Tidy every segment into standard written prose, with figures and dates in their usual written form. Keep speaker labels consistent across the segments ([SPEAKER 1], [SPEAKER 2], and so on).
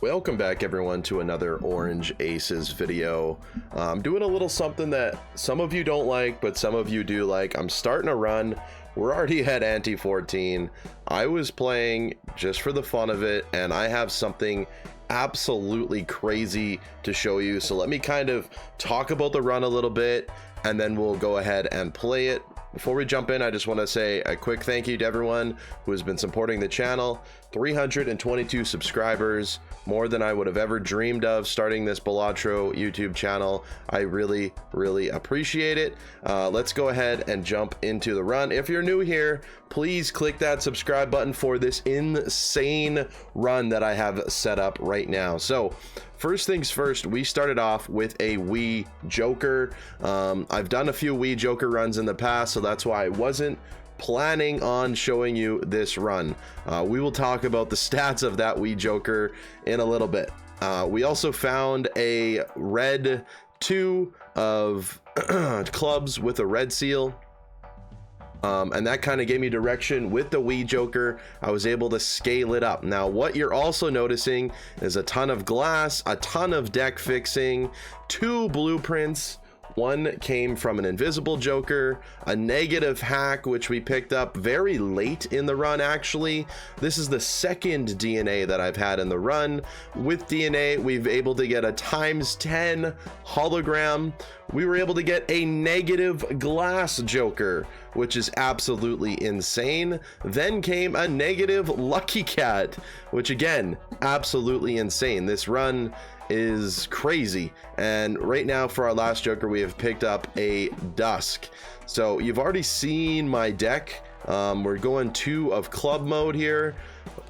[SPEAKER 1] Welcome back everyone to another Orange Aces video. I'm doing a little something that some of you don't like, but some of you do like. I'm starting a run. We're already at ante 14. I was playing just for the fun of it, and I have something absolutely crazy to show you. So let me kind of talk about the run a little bit, and then we'll go ahead and play it. Before we jump in, I just want to say a quick thank you to everyone who has been supporting the channel. 322 subscribers, more than I would have ever dreamed of starting this Balatro YouTube channel. I really appreciate it. Let's go ahead and jump into the run. If you're new here, please click that subscribe button for this insane run that I have set up right now. So first things first, we started off with a Wii Joker. I've done a few Wii Joker runs in the past, so that's why I wasn't planning on showing you this run. We will talk about the stats of that Wii Joker in a little bit. We also found a red 2 of clubs with a red seal. And that kind of gave me direction with the Wii Joker. I was able to scale it up. Now, what you're also noticing is a ton of glass, a ton of deck fixing, 2 blueprints. One came from an invisible Joker, a negative hack, which we picked up very late in the run, actually. This is the second DNA that I've had in the run. With DNA, we've able to get a ×10 hologram. We were able to get a negative glass Joker, which is absolutely insane. Then came a negative Lucky Cat, which again, absolutely insane. This run is crazy. And right now for our last Joker, we have picked up a Dusk. So you've already seen my deck. We're going 2 of club mode here.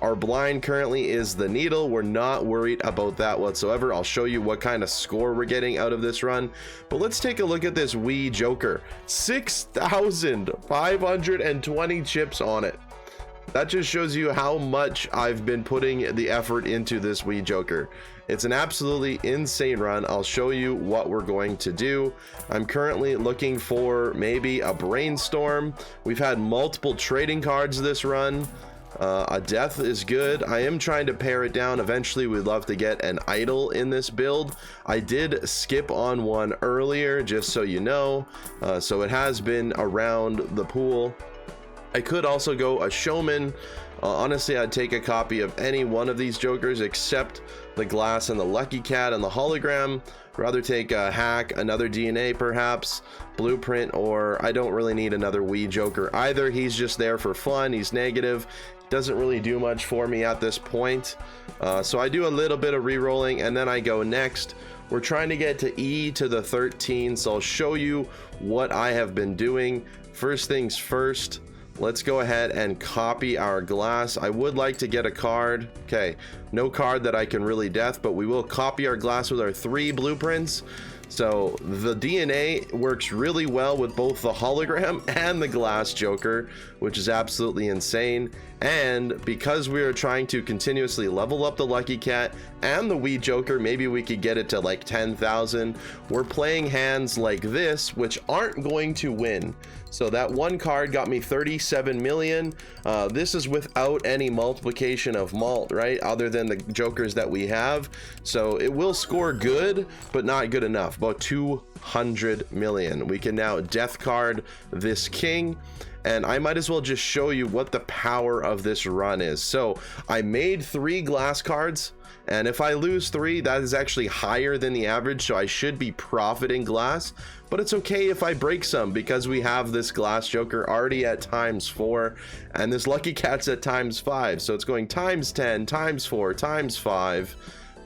[SPEAKER 1] Our blind currently is the needle. We're not worried about that whatsoever. I'll show you what kind of score we're getting out of this run, but let's take a look at this Wii Joker. 6,520 chips on it. That just shows you how much I've been putting the effort into this Wii Joker. It's an absolutely insane run. I'll show you what we're going to do. I'm currently looking for maybe a brainstorm. We've had multiple trading cards this run. A death is good. I am trying to pare it down. Eventually we'd love to get an idol in this build. I did skip on one earlier, just so you know. So it has been around the pool. I could also go a showman. Honestly, I'd take a copy of any one of these Jokers except the glass and the Lucky Cat and the hologram. Rather take a hack, another DNA perhaps, blueprint, or I don't really need another Wii Joker either. He's just there for fun. He's negative. Doesn't really do much for me at this point. So I do a little bit of re-rolling and then I go next. We're trying to get to E to the 13, so I'll show you what I have been doing. First things first, let's go ahead and copy our glass. I would like to get a card. Okay, no card that I can really death, but we will copy our glass with our 3 blueprints. So the DNA works really well with both the hologram and the glass Joker, which is absolutely insane. And because we are trying to continuously level up the Lucky Cat and the Wii Joker, maybe we could get it to like 10,000. We're playing hands like this, which aren't going to win. So that one card got me 37 million. This is without any multiplication of malt, right? Other than the Jokers that we have. So it will score good, but not good enough. About 200 million. We can now death card this king. And I might as well just show you what the power of this run is. So I made 3 glass cards, and if I lose 3, that is actually higher than the average, so I should be profiting glass. But it's okay if I break some, because we have this glass Joker already at ×4, and this Lucky Cat's at ×5, so it's going ×10, ×4, ×5.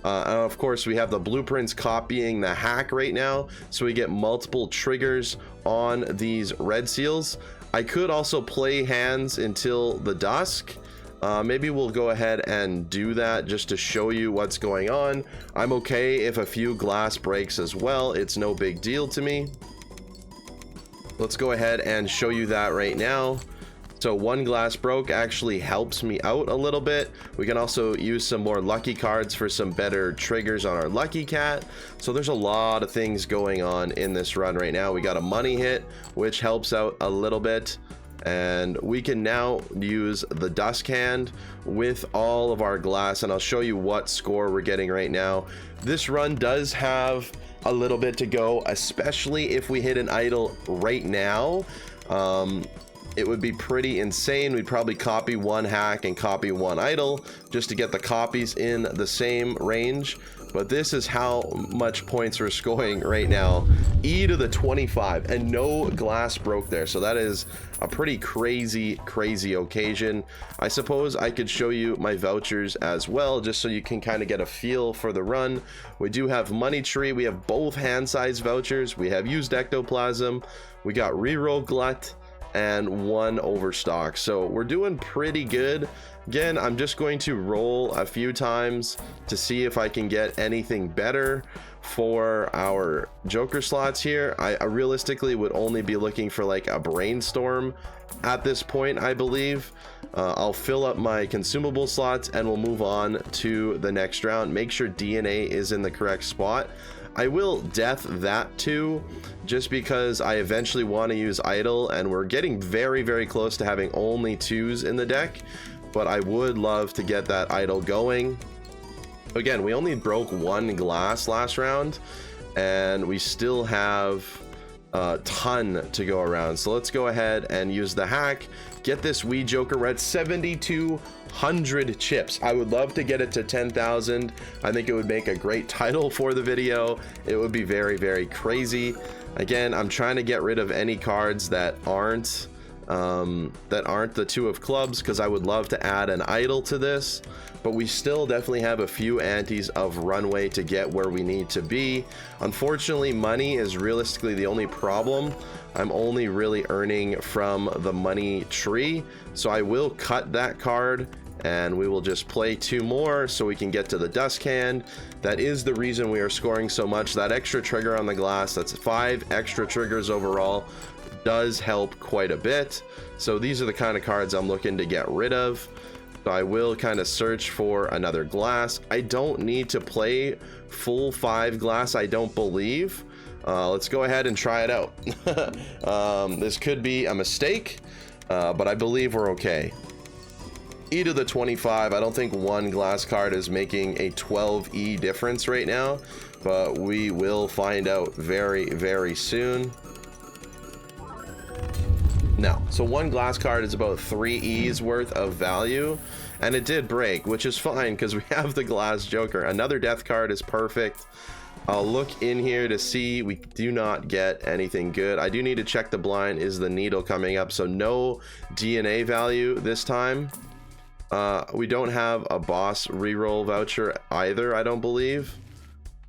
[SPEAKER 1] And of course we have the blueprints copying the hack right now, so we get multiple triggers on these red seals. I could also play hands until the dusk. Maybe we'll go ahead and do that just to show you what's going on. I'm okay if a few glass breaks as well. It's no big deal to me. Let's go ahead and show you that right now. So 1 glass broke actually helps me out a little bit. We can also use some more lucky cards for some better triggers on our Lucky Cat. So there's a lot of things going on in this run right now. We got a money hit, which helps out a little bit. and we can now use the dusk hand with all of our glass, and I'll show you what score we're getting right now. This run does have a little bit to go, especially if we hit an idol right now. It would be pretty insane. We'd probably copy one hack and copy one idol just to get the copies in the same range. But this is how much points we're scoring right now. E to the 25, and no glass broke there. So that is a pretty crazy occasion. I suppose I could show you my vouchers as well, just so you can kind of get a feel for the run. We do have money tree. We have both hand size vouchers. We have used ectoplasm. We got reroll glut and one overstock, so we're doing pretty good. Again, I'm just going to roll a few times to see if I can get anything better for our joker slots here. I realistically would only be looking for like a brainstorm at this point, I believe. I'll fill up my consumable slots and we'll move on to the next round. Make sure DNA is in the correct spot. I will death that too, just because I eventually want to use idle, and we're getting very close to having only 2s in the deck, but I would love to get that idle going. Again, we only broke 1 glass last round, and we still have a ton to go around. So let's go ahead and use the hack, get this wee joker. We're at 7,200 chips. I would love to get it to 10,000. I think it would make a great title for the video. It would be very crazy. Again, I'm trying to get rid of any cards that aren't the 2 of clubs, because I would love to add an idol to this, but we still definitely have a few antes of runway to get where we need to be. Unfortunately, money is realistically the only problem. I'm only really earning from the money tree, so I will cut that card and we will just play 2 more so we can get to the dusk hand. That is the reason we are scoring so much. That extra trigger on the glass, that's 5 extra triggers overall, does help quite a bit. So these are the kind of cards I'm looking to get rid of. So I will kind of search for another glass. I don't need to play full 5 glass, I don't believe. Let's go ahead and try it out. This could be a mistake, but I believe we're okay. E to the 25. I don't think 1 glass card is making a 12E difference right now, but we will find out very soon. No, so 1 glass card is about 3 E's worth of value, and it did break, which is fine because we have the glass joker. Another death card is perfect. I'll look in here to see. We do not get anything good. I do need to check the blind. Is the needle coming up? So no DNA value this time. We don't have a boss reroll voucher either, I don't believe.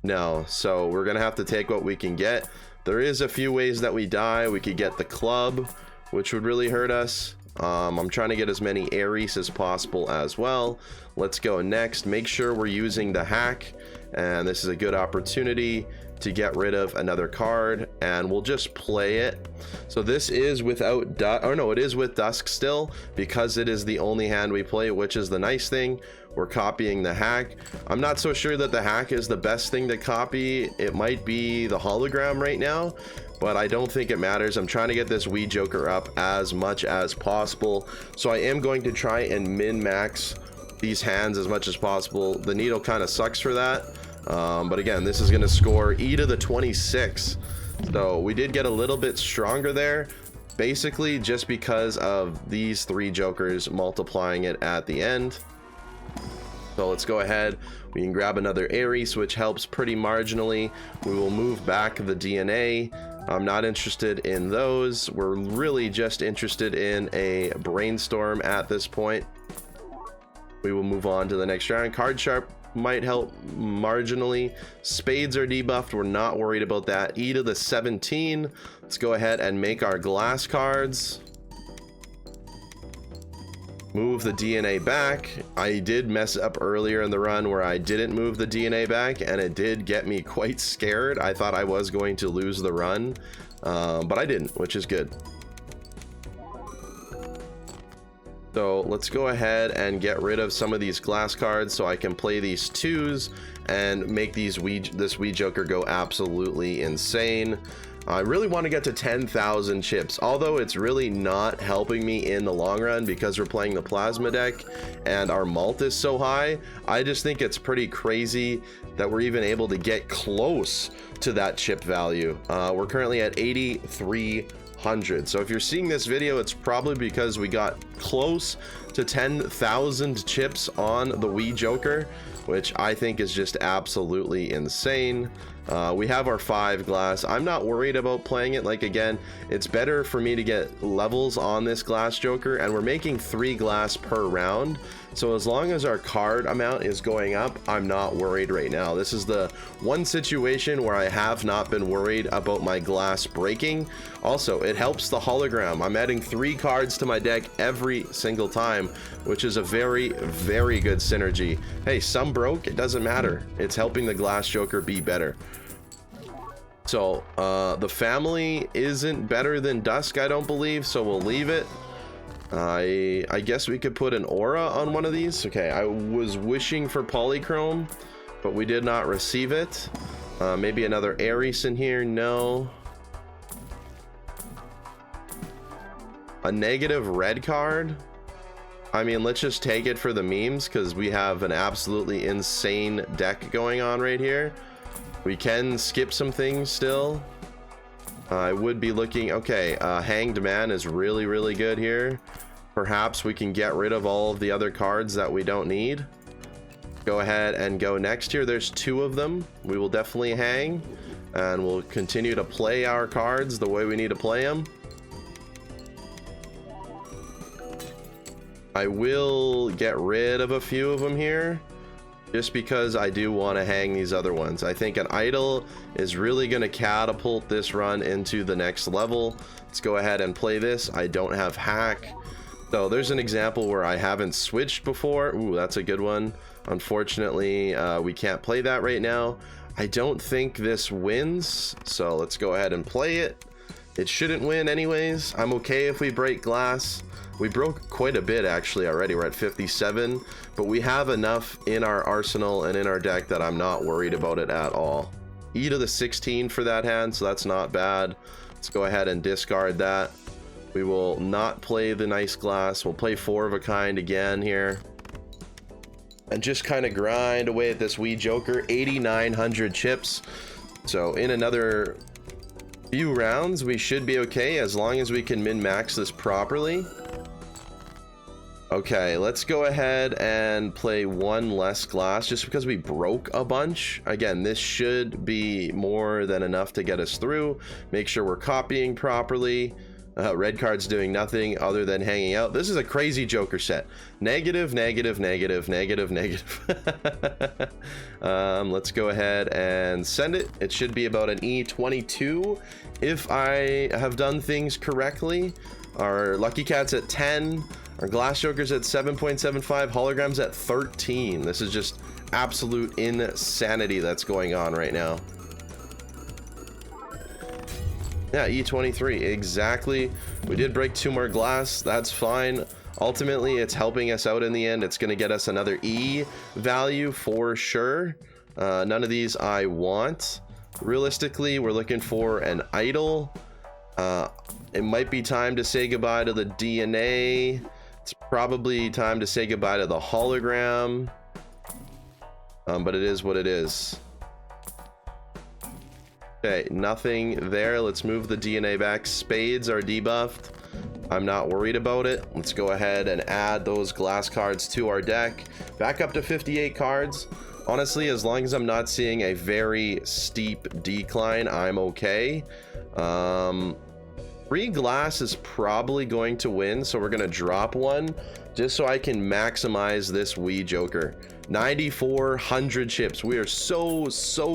[SPEAKER 1] No, so we're gonna have to take what we can get. There is a few ways that we die. We could get the club, which would really hurt us. I'm trying to get as many Ares as possible as well. Let's go next. Make sure we're using the hack, and this is a good opportunity to get rid of another card, and we'll just play it. So this is without it is with dusk still, because it is the only hand we play, which is the nice thing. We're copying the hack. I'm not so sure that the hack is the best thing to copy. It might be the hologram right now, but I don't think it matters. I'm trying to get this wee joker up as much as possible, so I am going to try and min-max these hands as much as possible. The needle kind of sucks for that, but again, this is going to score E to the 26. So we did get a little bit stronger there, basically just because of these 3 jokers multiplying it at the end. So let's go ahead. We can grab another Ares, which helps pretty marginally. We will move back the DNA. I'm not interested in those. We're really just interested in a brainstorm at this point. We will move on to the next round. Card sharp might help marginally. Spades are debuffed. We're not worried about that. E to the 17. Let's go ahead and make our glass cards. Move the DNA back. I did mess up earlier in the run where I didn't move the DNA back, and it did get me quite scared. I thought I was going to lose the run, but I didn't, which is good. So let's go ahead and get rid of some of these glass cards so I can play these 2s and make this wee joker go absolutely insane. I really want to get to 10,000 chips, although it's really not helping me in the long run because we're playing the plasma deck and our malt is so high. I just think it's pretty crazy that we're even able to get close to that chip value. We're currently at 8,300. So if you're seeing this video, it's probably because we got close to 10,000 chips on the Wii Joker, which I think is just absolutely insane. We have our 5 glass. I'm not worried about playing it. Like, again, it's better for me to get levels on this glass Joker, and we're making 3 glass per round. So as long as our card amount is going up, I'm not worried right now. This is the one situation where I have not been worried about my glass breaking. Also, it helps the hologram. I'm adding 3 cards to my deck every single time, which is a very, very good synergy. Hey, some broke, it doesn't matter. It's helping the glass Joker be better. So the family isn't better than Dusk, I don't believe, so we'll leave it. I guess we could put an aura on one of these. Okay, I was wishing for polychrome, but we did not receive it. Maybe another Ares in here. No. A negative red card. I mean, let's just take it for the memes because we have an absolutely insane deck going on right here. We can skip some things still. I would be looking. Okay, Hanged Man is really, really good here. Perhaps we can get rid of all of the other cards that we don't need. Go ahead and go next here. There's 2 of them. We will definitely hang, and we'll continue to play our cards the way we need to play them. I will get rid of a few of them here, just because I do want to hang these other ones. I think an idol is really going to catapult this run into the next level. Let's go ahead and play this. I don't have hack. So there's an example where I haven't switched before. Ooh, that's a good one. Unfortunately, we can't play that right now. I don't think this wins, so let's go ahead and play it. It shouldn't win anyways. I'm okay if we break glass. We broke quite a bit actually already. We're at 57, but we have enough in our arsenal and in our deck that I'm not worried about it at all. E to the 16 for that hand, so that's not bad. Let's go ahead and discard that. We will not play the nice glass. We'll play 4 of a kind again here, and just kind of grind away at this Wii Joker. 8,900 chips. So in another few rounds, we should be okay as long as we can min-max this properly. Okay, let's go ahead and play 1 less glass just because we broke a bunch. Again, this should be more than enough to get us through. Make sure we're copying properly. Red card's doing nothing other than hanging out. This is a crazy Joker set. Negative, negative, negative, negative, negative. Let's go ahead and send it. It should be about an E22 if I have done things correctly. Our Lucky Cat's at 10. Our Glass Joker's at 7.75. Hologram's at 13. This is just absolute insanity that's going on right now. Yeah, E23, exactly. We did break 2 more glass. That's fine. Ultimately, it's helping us out in the end. It's going to get us another E value for sure. None of these I want. Realistically, we're looking for an idol. It might be time to say goodbye to the DNA. It's probably time to say goodbye to the hologram. But it is what it is. Okay, nothing there. Let's move the DNA back. Spades are debuffed. I'm not worried about it. Let's go ahead and add those glass cards to our deck. Back up to 58 cards. Honestly, as long as I'm not seeing a very steep decline, I'm okay. 3 glass is probably going to win, so we're going to drop 1 just so I can maximize this Wii Joker. 9,400 chips. We are so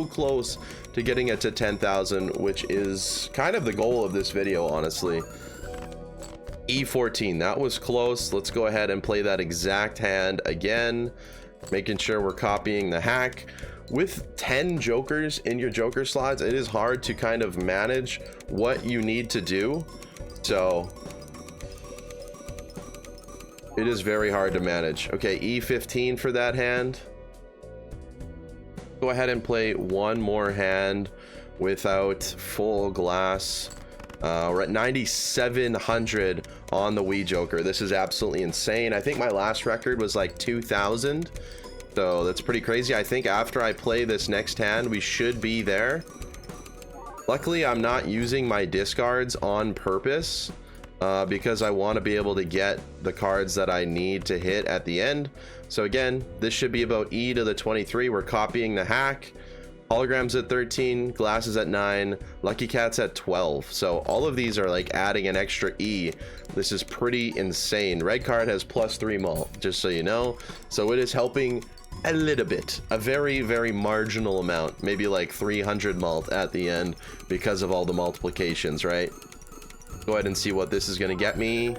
[SPEAKER 1] close to getting it to 10,000, which is kind of the goal of this video, honestly. E14, that was close. Let's go ahead and play that exact hand again, making sure we're copying the hack. With 10 jokers in your joker slots, it is hard to kind of manage what you need to do. So it is very hard to manage. Okay, E15 for that hand. Go ahead and play 1 more hand without full glass. We're at 9,700 on the Wii Joker. This is absolutely insane. I think my last record was like 2,000. So that's pretty crazy. I think after I play this next hand, we should be there. Luckily, I'm not using my discards on purpose because I want to be able to get the cards that I need to hit at the end. So again, this should be about E to the 23. We're copying the hack. Holograms at 13, glasses at 9, Lucky Cats at 12. So all of these are like adding an extra E. This is pretty insane. Red card has +3 mult, just so you know. So it is helping a little bit, a very, very marginal amount, maybe like 300 mult at the end because of all the multiplications, right? Go ahead and see what this is going to get me.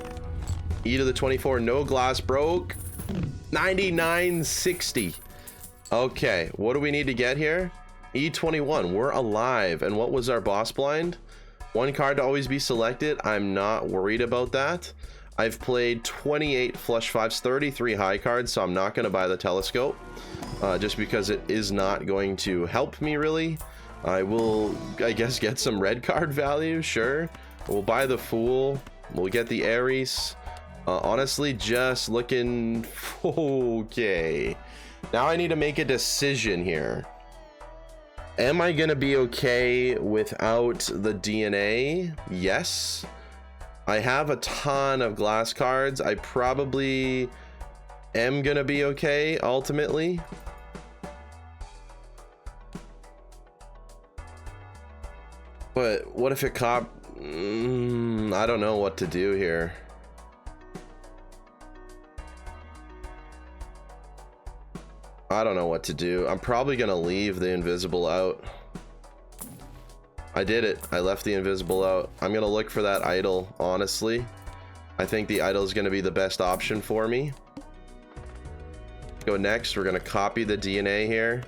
[SPEAKER 1] E to the 24, no glass broke. 99.60. Okay, what do we need to get here? E21, we're alive. And what was our boss blind? One card to always be selected. I'm not worried about that. I've played 28 flush fives, 33 high cards, so I'm not going to buy the telescope just because it is not going to help me really. I will, I guess, get some red card value, sure. We'll buy the Fool. We'll get the Ares. Honestly, just looking okay. Now I need to make a decision here. Am I gonna be okay without the DNA? Yes. I have a ton of glass cards. I probably am gonna be okay ultimately. But what if it I don't know what to do here. I don't know what to do. I'm probably gonna leave the invisible out. I did it. I left the invisible out. I'm gonna look for that idol, honestly. I think the idol is gonna be the best option for me. Go next. We're gonna copy the DNA here.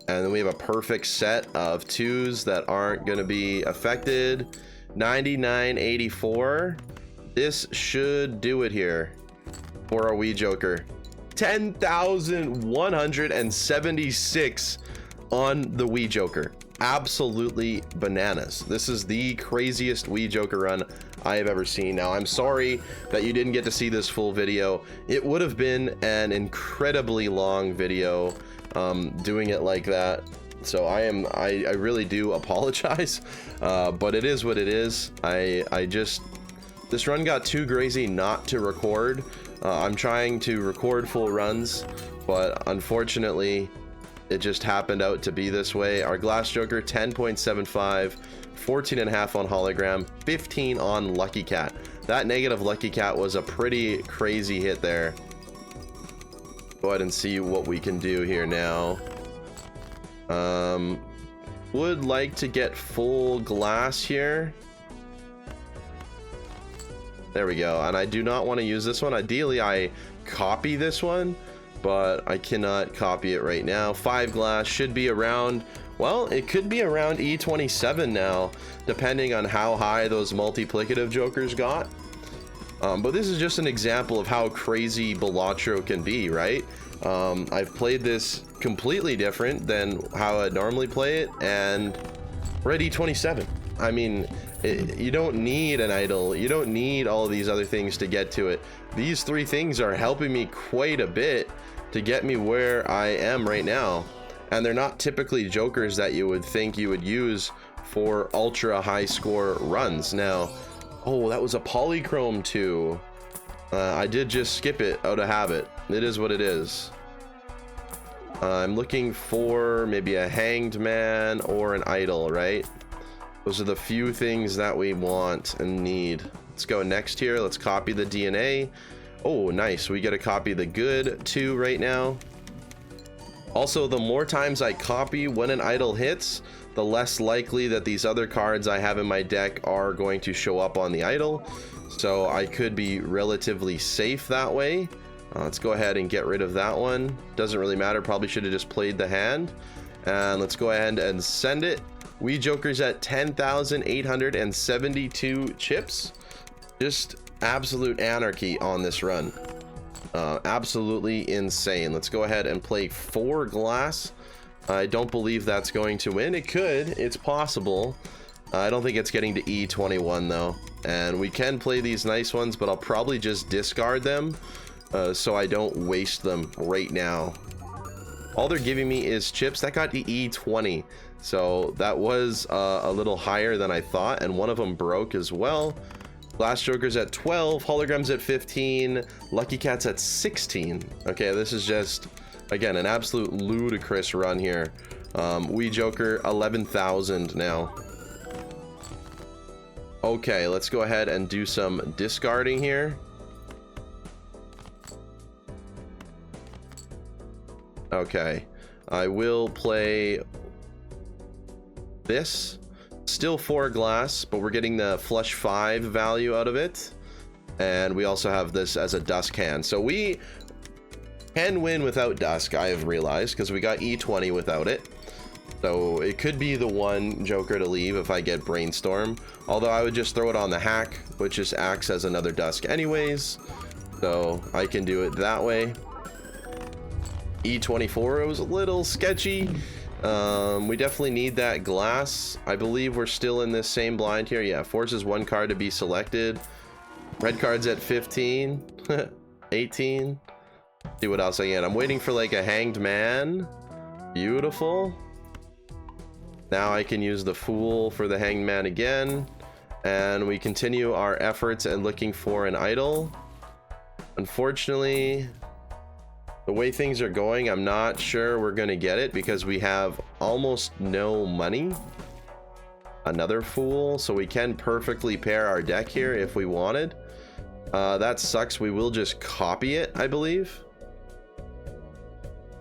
[SPEAKER 1] And then we have a perfect set of 2s that aren't gonna be affected. 99.84. This should do it here for our Wii Joker. 10,176 on the Wii Joker. Absolutely bananas. This is the craziest Wii Joker run I have ever seen. Now, I'm sorry that you didn't get to see this full video. It would have been an incredibly long video doing it like that. So I really do apologize, but it is what it is. This run got too crazy not to record. I'm trying to record full runs, but unfortunately it just happened out to be this way. Our glass joker, 10.75, 14.5 on hologram, 15 on Lucky Cat. That negative Lucky Cat was a pretty crazy hit there. Go ahead and see what we can do here now. Would like to get full glass here. There we go. And I do not want to use this one. Ideally, I copy this one, but I cannot copy it right now. 5 glass should be around, well, it could be around E27 now, depending on how high those multiplicative jokers got. But this is just an example of how crazy Balatro can be, right? I've played this completely different than how I'd normally play it, and we're at E27. I mean, you don't need an idol. You don't need all of these other things to get to it. These 3 things are helping me quite a bit to get me where I am right now. And they're not typically jokers that you would think you would use for ultra high score runs. Now, oh, that was a polychrome too. I did just skip it out of habit. It is what it is. I'm looking for maybe a hanged man or an idol, right? Those are the few things that we want and need. Let's go next here. Let's copy the DNA. Oh, nice. We get to copy the good 2 right now. Also, the more times I copy when an idol hits, the less likely that these other cards I have in my deck are going to show up on the idol. So I could be relatively safe that way. Let's go ahead and get rid of that one. Doesn't really matter. Probably should have just played the hand. And let's go ahead and send it. Wii Joker's at 10,872 chips. Just absolute anarchy on this run. Absolutely insane. Let's go ahead and play 4 glass. I don't believe that's going to win. It could. It's possible. I don't think it's getting to E21 though. And we can play these nice ones, but I'll probably just discard them so I don't waste them right now. All they're giving me is chips. That got to E20. So that was a little higher than I thought. And one of them broke as well. Glass Joker's at 12. Holograms at 15. Lucky Cat's at 16. Okay, this is just, again, an absolute ludicrous run here. Wee Joker, 11,000 now. Okay, let's go ahead and do some discarding here. Okay, I will play this. Still 4 glass, but we're getting the flush 5 value out of it. And we also have this as a dusk hand. So we can win without dusk, I have realized, because we got E20 without it. So it could be the one Joker to leave if I get Brainstorm. Although I would just throw it on the hack, which just acts as another dusk anyways. So I can do it that way. E24, it was a little sketchy. We definitely need that glass. I believe we're still in this same blind here. Yeah, forces one card to be selected. Red card's at 15. 18. See what else I get. I'm waiting for like a hanged man. Beautiful. Now I can use the Fool for the hanged man again. And we continue our efforts and looking for an idol. Unfortunately, the way things are going, I'm not sure we're going to get it because we have almost no money. Another Fool, so we can perfectly pair our deck here if we wanted. That sucks. We will just copy it, I believe.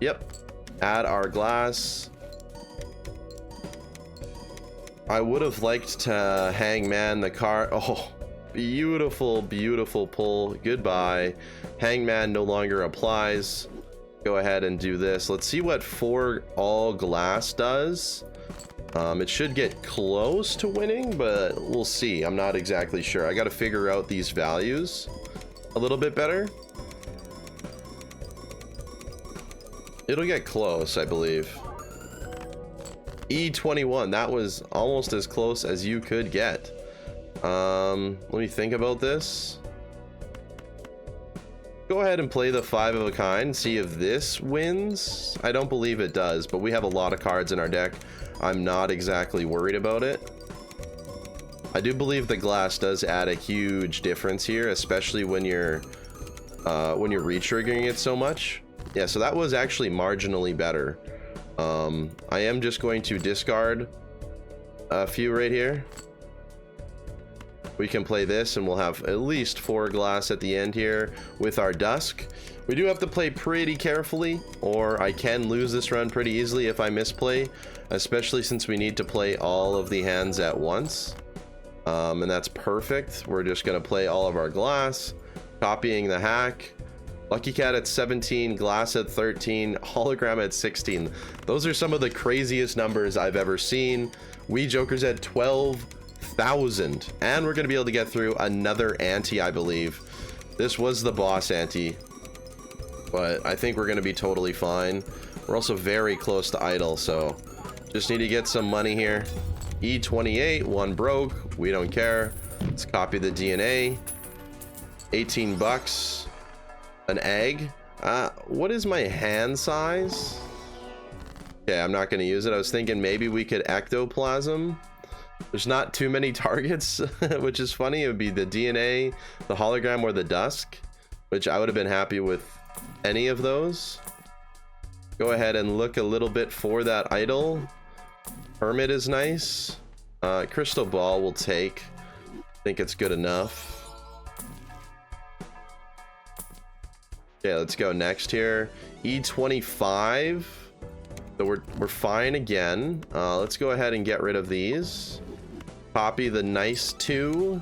[SPEAKER 1] Yep. Add our glass. I would have liked to Hangman the card. Oh, beautiful, beautiful pull. Goodbye. Hangman no longer applies. Go ahead and do this. Let's see what 4 all glass does. It should get close to winning, but we'll see. I'm not exactly sure. I got to figure out these values a little bit better. It'll get close, I believe. E21, that was almost as close as you could get. Let me think about this. Go ahead and play the 5 of a kind, see if this wins. I don't believe it does, but we have a lot of cards in our deck. I'm not exactly worried about it. I do believe the glass does add a huge difference here, especially when you're re-triggering it so much. Yeah, so that was actually marginally better. I am just going to discard a few right here. We can play this and we'll have at least 4 glass at the end here with our dusk. We do have to play pretty carefully, or I can lose this run pretty easily if I misplay, especially since we need to play all of the hands at once. And that's perfect. We're just going to play all of our glass, copying the hack. Lucky Cat at 17, glass at 13, hologram at 16. Those are some of the craziest numbers I've ever seen. Wee Joker's at 12,000, and we're going to be able to get through another antie, I believe. This was the boss antie, but I think we're going to be totally fine. We're also very close to idle, so just need to get some money here. E28, 1 broke. We don't care. Let's copy the DNA. 18 bucks. An egg. What is my hand size? Okay, I'm not going to use it. I was thinking maybe we could ectoplasm. There's not too many targets, which is funny. It would be the DNA, the hologram, or the dusk, which I would have been happy with any of those. Go ahead and look a little bit for that idol. Hermit is nice. Crystal ball will take. I think it's good enough. Okay, let's go next here. E25. So we're fine again. Let's go ahead and get rid of these. Copy the nice 2.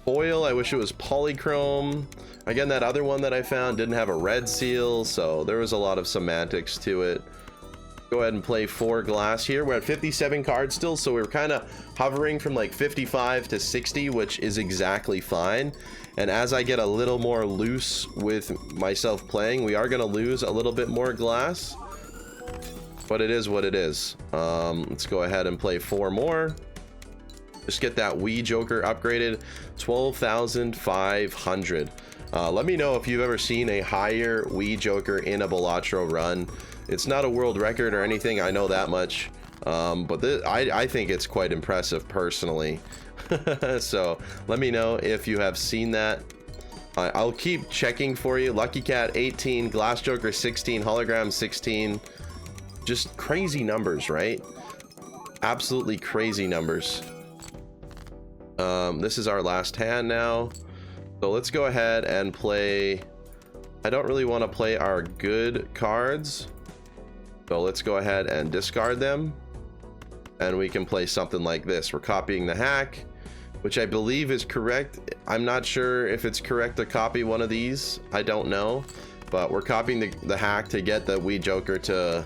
[SPEAKER 1] Foil, I wish it was polychrome. Again, that other one that I found didn't have a red seal, so there was a lot of semantics to it. Go ahead and play 4 glass here. We're at 57 cards still, so we're kind of hovering from like 55 to 60, which is exactly fine. And as I get a little more loose with myself playing, we are going to lose a little bit more glass. but it is what it is. Let's go ahead and play 4 more. Just get that Wii Joker upgraded. 12,500. Let me know if you've ever seen a higher Wii Joker in a Balatro run. It's not a world record or anything, I know that much. But I think it's quite impressive personally. So let me know if you have seen that. I'll keep checking for you. Lucky Cat 18, Glass Joker 16, Hologram 16. Just crazy numbers, right? Absolutely crazy numbers. This is our last hand now, so let's go ahead and play. I don't really want to play our good cards, so let's go ahead and discard them, and we can play something like this. We're copying the hack, which I believe is correct. I'm not sure if it's correct to copy one of these, I don't know, but we're copying the hack to get the Wii Joker to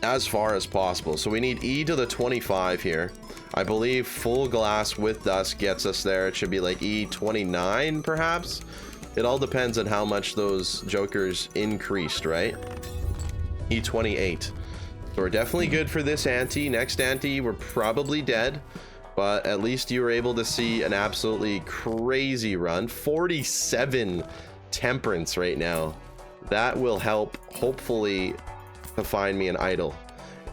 [SPEAKER 1] as far as possible. So we need E to the 25 here. I believe full glass with dust gets us there. It should be like E29 perhaps. It all depends on how much those jokers increased, right? E28. So we're definitely good for this ante. Next ante we're probably dead, but at least you were able to see an absolutely crazy run. 47 temperance right now. That will help hopefully to find me an idol.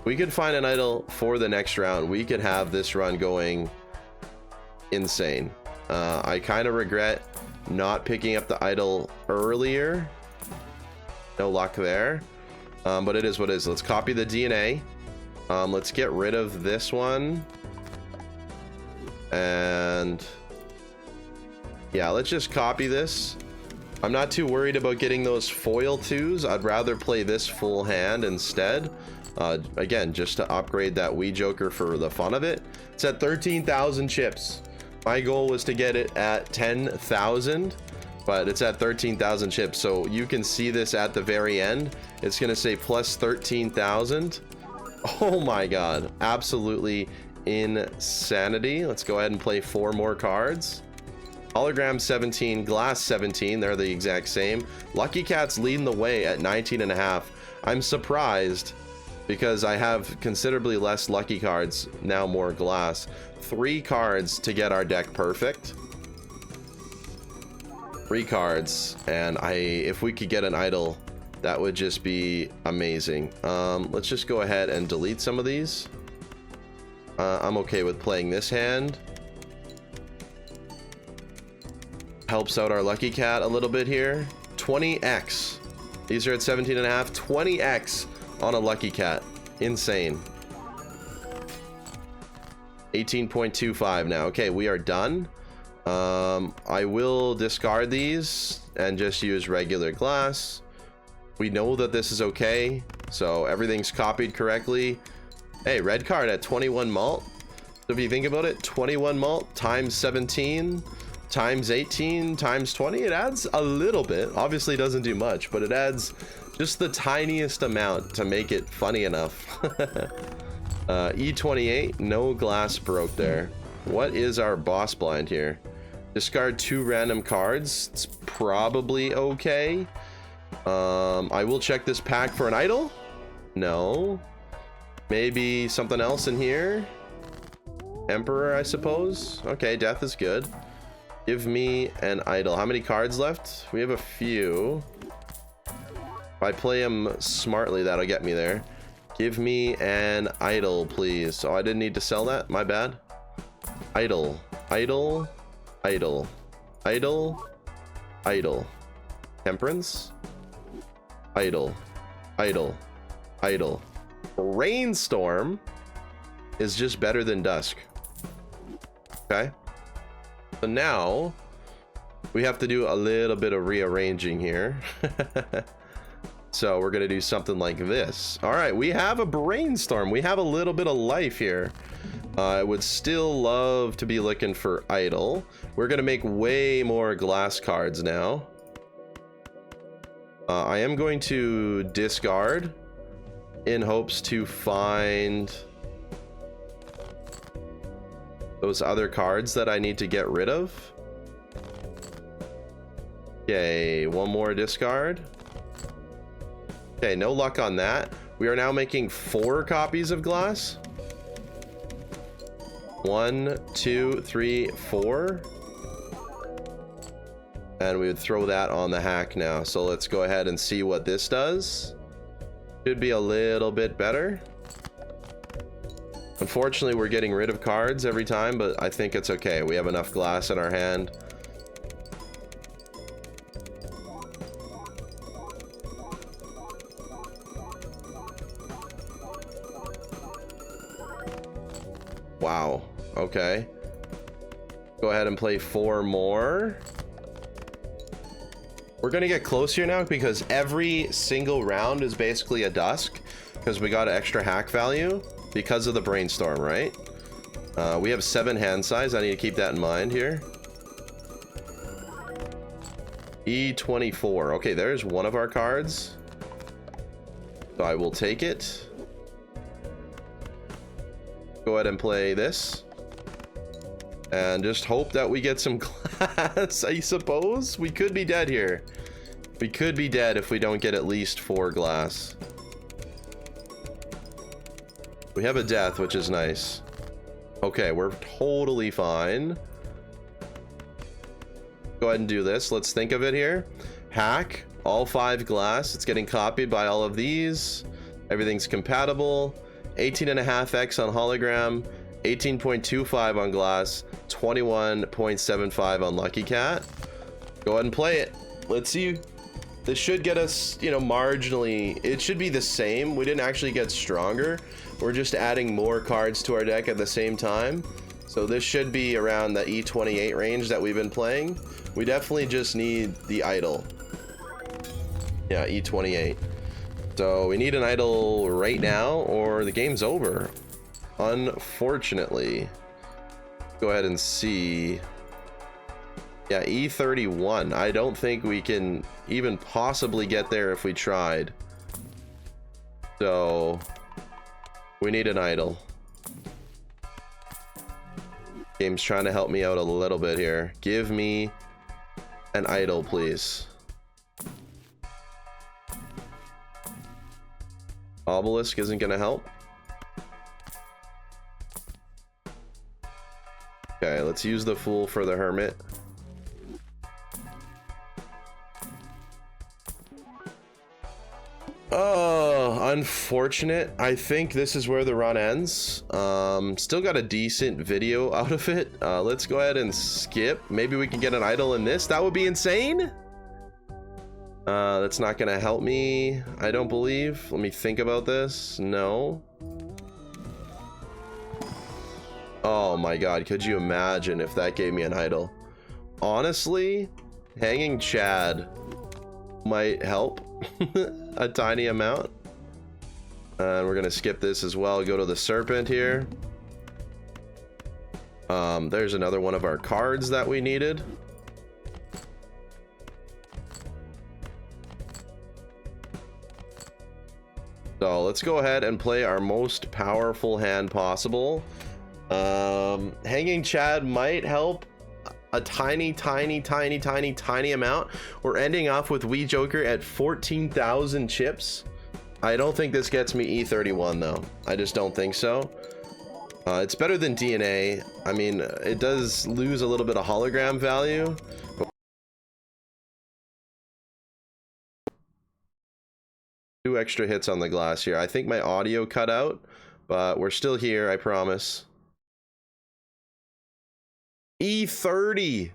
[SPEAKER 1] We could find an idol for the next round. We could have this run going insane. I kind of regret not picking up the idol earlier. No luck there. But it is what it is. Let's copy the DNA. Let's get rid of this one. And yeah, let's just copy this. I'm not too worried about getting those foil 2s. I'd rather play this full hand instead. Again, just to upgrade that Wii Joker for the fun of it. It's at 13,000 chips. My goal was to get it at 10,000, but it's at 13,000 chips. So you can see this at the very end. It's going to say plus 13,000. Oh my God. Absolutely insanity. Let's go ahead and play 4 more cards. Hologram 17, Glass 17. They're the exact same. Lucky Cat's leading the way at 19.5. I'm surprised, because I have considerably less lucky cards, now more glass. 3 cards to get our deck perfect. 3 cards, and if we could get an idol, that would just be amazing. Let's just go ahead and delete some of these. I'm okay with playing this hand. Helps out our Lucky Cat a little bit here. 20x. These are at 17.5. 20x on a Lucky Cat. Insane. 18.25 now. Okay, we are done. I will discard these and just use regular glass. We know that this is okay, so everything's copied correctly. Hey, red card at 21 malt. So if you think about it, 21 malt times 17 times 18 times 20, it adds a little bit. Obviously doesn't do much, but it adds just the tiniest amount to make it funny enough. E28, no glass broke there. What is our boss blind here? Discard 2 random cards. It's probably okay. I will check this pack for an idol. No. Maybe something else in here. Emperor, I suppose. Okay, death is good. Give me an idol. How many cards left? We have a few. If I play them smartly, that'll get me there. Give me an idol, please. Oh, I didn't need to sell that. My bad. Idol. Idol. Idol. Idol. Idol. Temperance. Idol. Idol. Idol. Rainstorm is just better than Dusk. Okay. So now we have to do a little bit of rearranging here. So we're gonna do something like this. All right, we have a brainstorm. We have a little bit of life here. I would still love to be looking for idol. We're gonna make way more glass cards now. I am going to discard in hopes to find those other cards that I need to get rid of. Okay, one more discard. Okay, no luck on that. We are now making 4 copies of glass. 1, 2, 3, 4. And we would throw that on the hack now. So let's go ahead and see what this does. Should be a little bit better. Unfortunately, we're getting rid of cards every time, but I think it's okay. We have enough glass in our hand. Wow. Okay. Go ahead and play 4 more. We're gonna get close here now because every single round is basically a dusk because we got extra hack value because of the brainstorm, right? We have 7 hand size. I need to keep that in mind here. E24. Okay, there's one of our cards. So I will take it. Go ahead and play this. And just hope that we get some glass, I suppose. We could be dead here. We could be dead if we don't get at least 4 glass. We have a death, which is nice. Okay, we're totally fine. Go ahead and do this. Let's think of it here. Hack, all 5 glass. It's getting copied by all of these. Everything's compatible. 18.5x on hologram. 18.25 on glass. 21.75 on Lucky Cat. Go ahead and play it. Let's see. This should get us, you know, marginally. It should be the same. We didn't actually get stronger. We're just adding more cards to our deck at the same time. So this should be around the E28 range that we've been playing. We definitely just need the idol. Yeah, E28. So we need an idol right now or the game's over. Unfortunately. Go ahead and see. Yeah, E31. I don't think we can even possibly get there if we tried. So we need an idol. Game's trying to help me out a little bit here. Give me an idol, please. Obelisk isn't gonna help. Okay, let's use the Fool for the Hermit. Oh, unfortunate. I think this is where the run ends. Still got a decent video out of it. Let's go ahead and skip. Maybe we can get an idol in this. That would be insane. That's not gonna help me, I don't believe. Let me think about this. No. Oh my god, could you imagine if that gave me an idol? Honestly, Hanging Chad might help a tiny amount. And we're gonna skip this as well. Go to the serpent here. There's another one of our cards that we needed. So let's go ahead and play our most powerful hand possible. Hanging Chad might help a tiny amount. We're ending off with Wee Joker at 14,000 chips. I don't think this gets me E31 though. I just don't think so. It's better than DNA. I mean, it does lose a little bit of hologram value. Two extra hits on the glass here. I think my audio cut out, but we're still here, I promise. E30.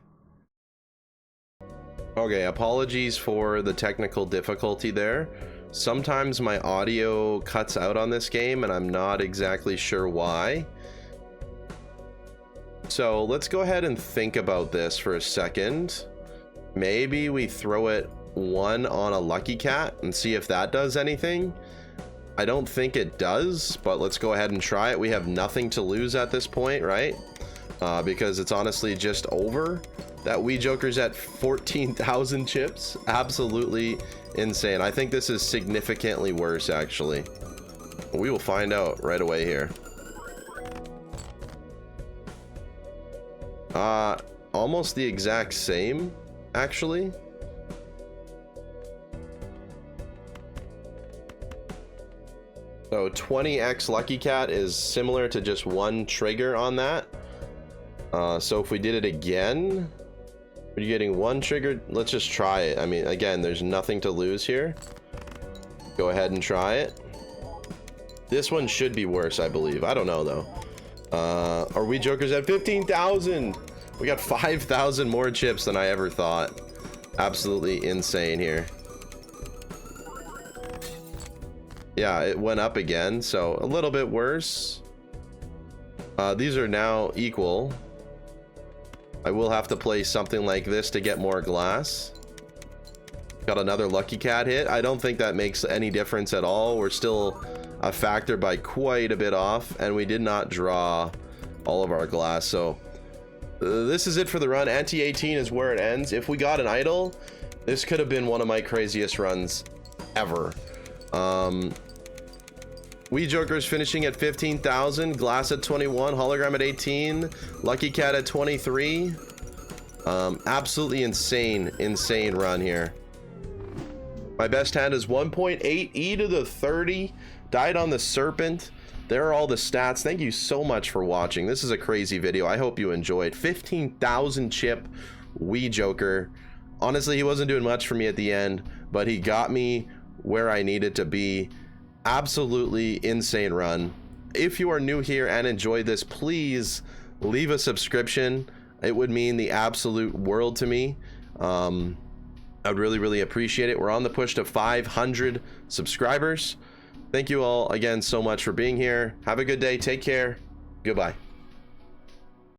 [SPEAKER 1] Okay, apologies for the technical difficulty there. Sometimes my audio cuts out on this game and I'm not exactly sure why. So let's go ahead and think about this for a second. Maybe we throw it 1 on a Lucky Cat and see if that does anything. I don't think it does, but let's go ahead and try it. We have nothing to lose at this point, right? Because it's honestly just over. That Wee Joker's at 14,000 chips. Absolutely insane. I think this is significantly worse, actually. We will find out right away here. Almost the exact same, actually. So 20x Lucky Cat is similar to just one trigger on that. So if we did it again, are you getting one trigger? Let's just try it. I mean, again, there's nothing to lose here. Go ahead and try it. This one should be worse, I believe. I don't know though. Are we jokers at 15,000? We got 5,000 more chips than I ever thought. Absolutely insane here. Yeah, it went up again, so a little bit worse. These are now equal. I will have to play something like this to get more glass. Got another Lucky Cat hit. I don't think that makes any difference at all. We're still a factor by quite a bit off, and we did not draw all of our glass. So this is it for the run. Anti 18 is where it ends. If we got an idol, this could have been one of my craziest runs ever. We Jokers finishing at 15,000, glass at 21, hologram at 18, Lucky Cat at 23. Absolutely insane run here. My best hand is 1.8 e to the 30. Died on the serpent. There are all the stats. Thank you so much for watching. This is a crazy video. I hope you enjoyed. 15,000 chip Wii Joker. Honestly, he wasn't doing much for me at the end, but he got me where I needed to be. Absolutely insane run. If you are new here and enjoyed this, please leave a subscription. It would mean the absolute world to me. I'd really appreciate it. We're on the push to 500 subscribers. Thank you all again so much for being here. Have a good day. Take care. Goodbye.